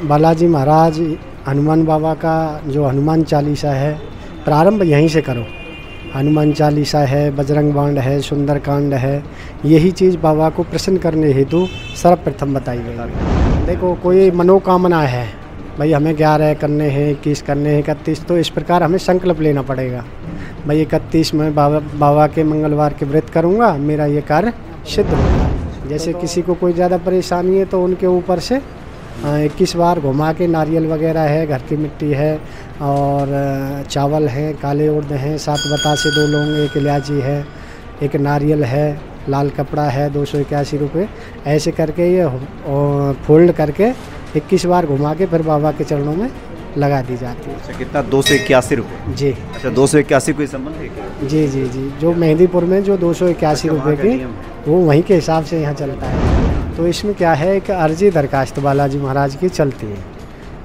बालाजी महाराज हनुमान बाबा का जो हनुमान चालीसा है, प्रारंभ यहीं से करो। हनुमान चालीसा है, बजरंग बाण है, सुंदरकांड है, यही चीज़ बाबा को प्रसन्न करने हेतु सर्वप्रथम बताई गई। देखो, कोई मनोकामना है, भाई हमें 11 करने हैं, 21 करने हैं, 31, तो इस प्रकार हमें संकल्प लेना पड़ेगा। भाई 31 में बाबा के मंगलवार के व्रत करूँगा, मेरा ये कार्य सिद्ध होगा। जैसे किसी को कोई ज़्यादा परेशानी है तो उनके ऊपर से 21 बार घुमा के, नारियल वगैरह है, घर की मिट्टी है और चावल हैं, काले उड़द हैं, 7 बतासे 2 लौंग, 1 इलायची है, 1 नारियल है, लाल कपड़ा है, 281 रुपये, ऐसे करके ये फोल्ड करके 21 बार घुमा के फिर बाबा के चरणों में लगा दी जाती है। अच्छा, कितना? 281 रुपये? जी। अच्छा, 281 कोई संबंध है क्या? जी जी जी, जो मेहंदीपुर में जो 281 रुपये की, वो वहीं के हिसाब से यहाँ चलता है। तो इसमें क्या है कि अर्जी दरखास्त बालाजी महाराज की चलती है।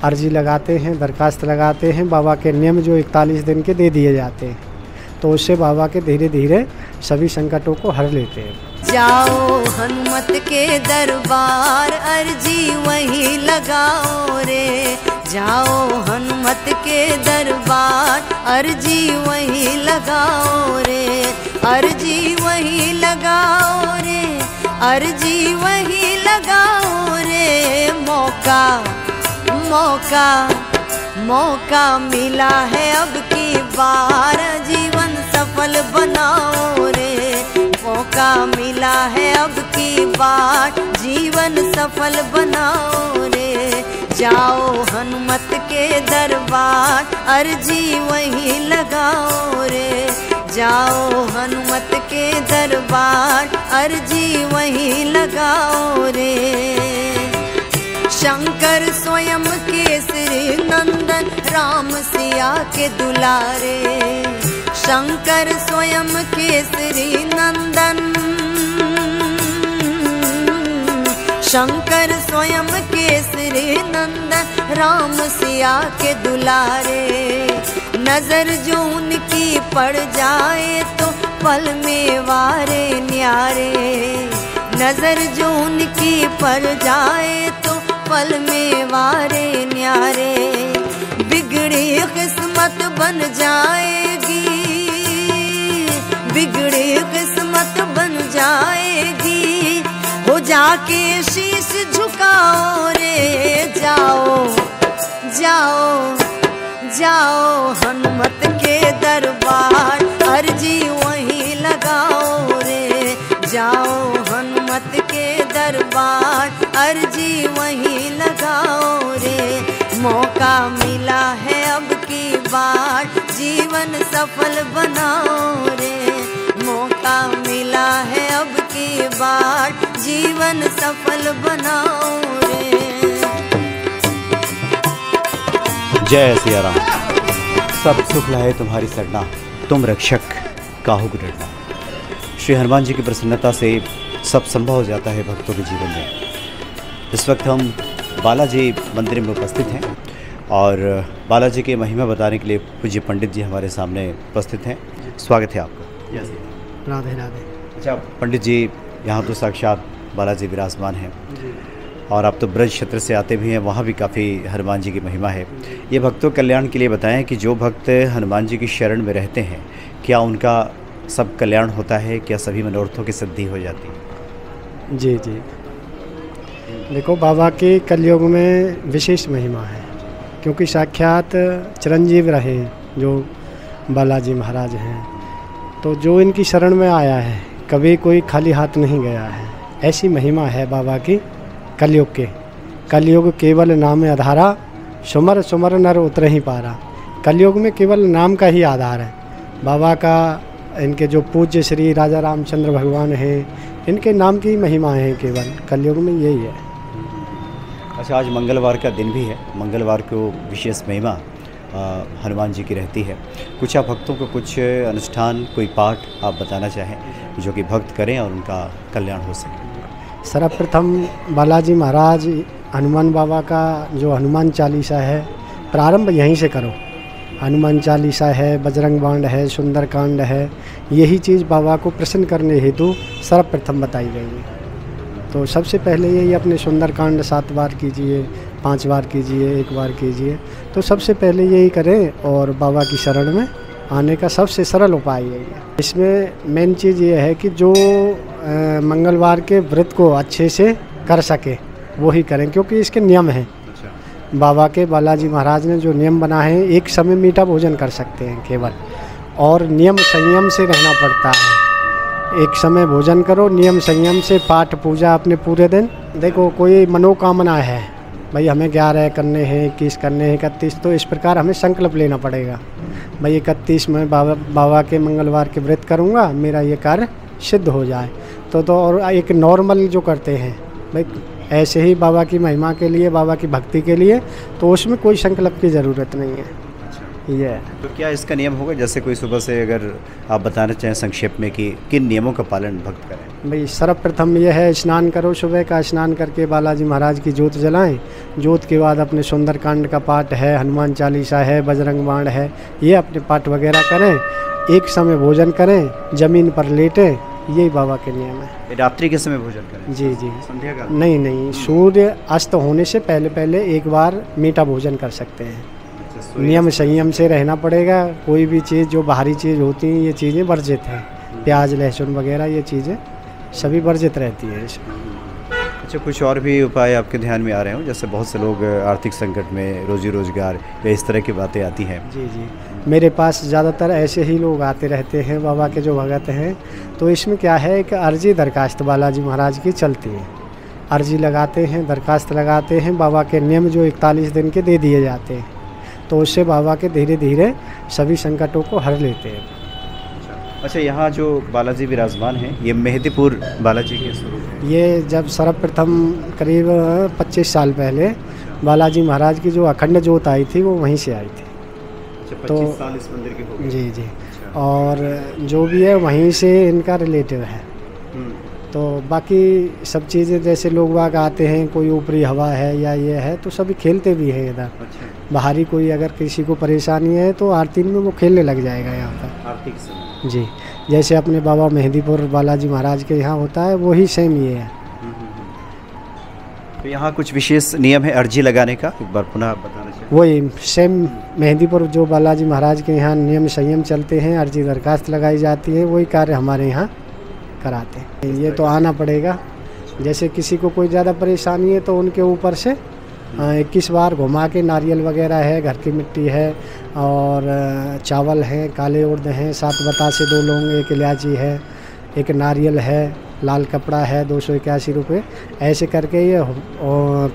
अर्जी लगाते हैं, दरखास्त लगाते हैं, बाबा के नियम जो 41 दिन के दे दिए जाते हैं, तो उससे बाबा के धीरे धीरे सभी संकटों को हर लेते हैं। जाओ हनुमत के दरबार, अर्जी वहीं लगाओ रे। जाओ हनुमत के दरबार, अर्जी वहीं लगाओ रे। अर्जी वहीं लगाओ रे, अर्जी वहीं लगाओ रे। मौका मौका मौका मिला है अब की बार, जीवन सफल बनाओ रे। मौका मिला है अब की बार, जीवन सफल बनाओ रे। जाओ हनुमत के दरबार, अर्जी वहीं लगाओ रे। जाओ हनुमत के दरबार, अर्जी वहीं लगाओ रे। शंकर स्वयं केसरी नंदन, राम सिया के दुलारे। शंकर स्वयं केसरी नंदन, शंकर स्वयं केसरी नंदन, राम सिया के दुलारे। नजर जो उनकी पड़ जाए तो पल में वारे न्यारे। नजर जो उनकी पड़ जाए तो पल में वारे न्यारे। बिगड़ी किस्मत बन जाएगी, बिगड़ी किस्मत बन जाएगी, हो जाके शीश झुकाओ रे। जाओ जाओ जाओ हनुमत के दरबार, अर्जी वहीं लगाओ रे। जाओ हनुमत के दरबार, अर्जी वहीं लगाओ रे। मौका मिला है अब की बार, जीवन सफल बनाओ रे। मौका मिला है अब की बार, जीवन सफल बनाओ रे। जय सिया राम। सब सुख लाए तुम्हारी सरना, तुम रक्षक काहू को डरना। श्री हनुमान जी की प्रसन्नता से सब संभव हो जाता है भक्तों के जीवन में। इस वक्त हम बालाजी मंदिर में उपस्थित हैं और बालाजी के महिमा बताने के लिए पूज्य पंडित जी हमारे सामने उपस्थित हैं। स्वागत है आपका। राधे राधे। अच्छा पंडित जी, यहाँ तो साक्षात बालाजी विराजमान हैं और आप तो ब्रज क्षेत्र से आते भी हैं, वहाँ भी काफ़ी हनुमान जी की महिमा है। ये भक्तों के कल्याण के लिए बताएं कि जो भक्त हनुमान जी की शरण में रहते हैं, क्या उनका सब कल्याण होता है? क्या सभी मनोरथों की सिद्धि हो जाती है? जी जी, देखो बाबा के कलयुग में विशेष महिमा है, क्योंकि साक्षात चिरंजीव रहे जो बालाजी महाराज हैं, तो जो इनकी शरण में आया है कभी कोई खाली हाथ नहीं गया है। ऐसी महिमा है बाबा की कलयुग के। कलयुग केवल नाम आधारा, सुमर सुमर नर उतर ही पारा। कलयुग में केवल नाम का ही आधार है बाबा का। इनके जो पूज्य श्री राजा रामचंद्र भगवान हैं, इनके नाम की महिमा है केवल कलयुग में, यही है। अच्छा, आज मंगलवार का दिन भी है। मंगलवार को विशेष महिमा हनुमान जी की रहती है। कुछ आप भक्तों को कुछ अनुष्ठान, कोई पाठ आप बताना चाहें जो कि भक्त करें और उनका कल्याण हो सके? सर्वप्रथम बालाजी महाराज हनुमान बाबा का जो हनुमान चालीसा है, प्रारंभ यहीं से करो। हनुमान चालीसा है, बजरंग बाण है, सुंदरकांड है, यही चीज़ बाबा को प्रसन्न करने हेतु सर्वप्रथम बताई गई है। तो सबसे पहले यही अपने सुंदरकांड 7 बार कीजिए, 5 बार कीजिए, 1 बार कीजिए। तो सबसे पहले यही करें और बाबा की शरण में आने का सबसे सरल उपाय यही है। इसमें मेन चीज़ ये है कि जो मंगलवार के व्रत को अच्छे से कर सके वो ही करें, क्योंकि इसके नियम हैं। बाबा के बालाजी महाराज ने जो नियम बनाए हैं, एक समय मीठा भोजन कर सकते हैं केवल, और नियम संयम से रहना पड़ता है। एक समय भोजन करो, नियम संयम से, पाठ पूजा अपने पूरे दिन। देखो कोई मनोकामना है भाई, हमें 11 करने हैं, 21 करने हैं, 31, तो इस प्रकार हमें संकल्प लेना पड़ेगा भाई 31 में बाबा के मंगलवार के व्रत करूँगा, मेरा ये कार्य सिद्ध हो जाए। तो और एक नॉर्मल जो करते हैं भाई ऐसे ही बाबा की महिमा के लिए, बाबा की भक्ति के लिए, तो उसमें कोई संकल्प की ज़रूरत नहीं है। ये है। तो क्या इसका नियम होगा, जैसे कोई सुबह से अगर आप बताना चाहें संक्षेप में कि किन नियमों का पालन भक्त करें? भाई सर्वप्रथम यह है, स्नान करो, सुबह का स्नान करके बालाजी महाराज की जोत जलाएं। जोत के बाद अपने सुंदरकांड का पाठ है, हनुमान चालीसा है, बजरंग बाण है, ये अपने पाठ वगैरह करें। एक समय भोजन करें, ज़मीन पर लेटें, यही बाबा के नियम है। रात्रि के समय भोजन करें? जी जी, संध्या का नहीं, सूर्य अस्त होने से पहले एक बार मीठा भोजन कर सकते हैं। नियम संयम से रहना पड़ेगा। कोई भी चीज़ जो बाहरी चीज़ होती हैं, ये चीज़ें वर्जित हैं। प्याज लहसुन वगैरह ये चीज़ें सभी वर्जित रहती हैं इसमें। अच्छा, कुछ और भी उपाय आपके ध्यान में आ रहे हो? जैसे बहुत से लोग आर्थिक संकट में, रोजी रोजगार या इस तरह की बातें आती हैं। जी जी, मेरे पास ज़्यादातर ऐसे ही लोग आते रहते हैं, बाबा के जो भगत हैं। तो इसमें क्या है कि अर्जी दरखास्त बालाजी महाराज की चलती है। अर्जी लगाते हैं, दरखास्त लगाते हैं, बाबा के नियम जो 41 दिन के दे दिए जाते हैं, तो उससे बाबा के धीरे धीरे सभी संकटों को हर लेते हैं। अच्छा, यहाँ जो बालाजी विराजमान हैं, ये मेहंदीपुर बालाजी के स्वरूप हैं? ये जब सर्वप्रथम करीब 25 साल पहले बालाजी महाराज की जो अखंड जोत आई थी, वो वहीं से आई थी। अच्छा, 25 तो साल इस मंदिर के हो गए? जी जी, और जो भी है वहीं से इनका रिलेटिव है। तो बाकी सब चीज़ें जैसे लोग बाग आते हैं, कोई ऊपरी हवा है या ये है, तो सभी खेलते भी हैं इधर। अच्छा। बाहरी कोई अगर किसी को परेशानी है तो आरती में वो खेलने लग जाएगा यहाँ पर। आरती के समय? जी, जैसे अपने बाबा मेहंदीपुर बालाजी महाराज के यहाँ होता है, वही सेम ये है। तो यहाँ कुछ विशेष नियम है अर्जी लगाने का, एक बार पुनः आप बताना चाहिए? वही सेम मेहंदीपुर जो बालाजी महाराज के यहाँ नियम संयम चलते हैं, अर्जी दरखास्त लगाई जाती है, वही कार्य हमारे यहाँ कराते हैं। ये तो आना पड़ेगा। जैसे किसी को कोई ज़्यादा परेशानी है तो उनके ऊपर से 21 बार घुमा के, नारियल वगैरह है, घर की मिट्टी है, और चावल हैं, काले उड़द हैं, 7 बतासे 2 लौंग, 1 इलायची है, 1 नारियल है, लाल कपड़ा है, 281 रुपये, ऐसे करके ये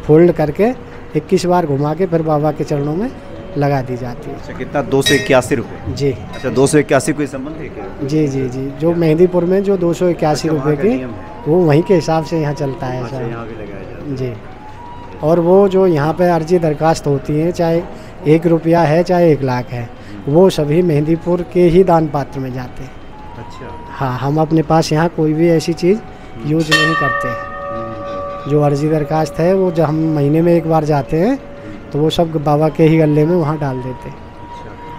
फोल्ड करके 21 बार घुमा के फिर बाबा के चरणों में लगा दी जाती है। अच्छा, कितना? 281 रुपये? जी। अच्छा, 281 कोई संबंध है क्या? जी जी जी, जो मेहंदीपुर में जो 281 रुपये की, वो वहीं के हिसाब से यहाँ चलता है। अच्छा, यहाँ भी लगाया जाता है? जी। और वो जो यहाँ पे अर्जी दरखास्त होती है, चाहे 1 रुपया है चाहे 1 लाख है, वो सभी मेहंदीपुर के ही दान पात्र में जाते हैं। अच्छा। हाँ, हम अपने पास यहाँ कोई भी ऐसी चीज़ यूज नहीं करते। जो अर्जी दरखास्त है वो जब हम महीने में 1 बार जाते हैं, तो वो सब बाबा के ही गले में वहाँ डाल देते हैं।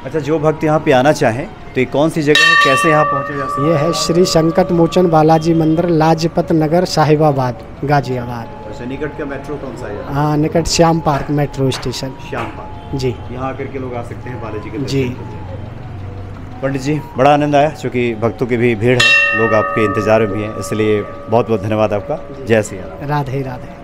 अच्छा, जो भक्त यहाँ पे आना चाहें तो ये कौन सी जगह है, कैसे यहाँ पहुँचे जा सकते हैं? ये है श्री संकट मोचन बालाजी मंदिर, लाजपत नगर, साहिबाबाद, गाजियाबाद। अच्छा, निकट का मेट्रो कौन सा है? हाँ, निकट Shyam park metro station. Shyam park? जी। यहाँ आकर के लोग आ सकते हैं बालाजी के जी। पंडित जी, बड़ा आनंद आया, क्योंकि भक्तों की भी भीड़ है, लोग आपके इंतजार में भी हैं, इसलिए बहुत बहुत धन्यवाद आपका। जय सिया राम। राधे राधे।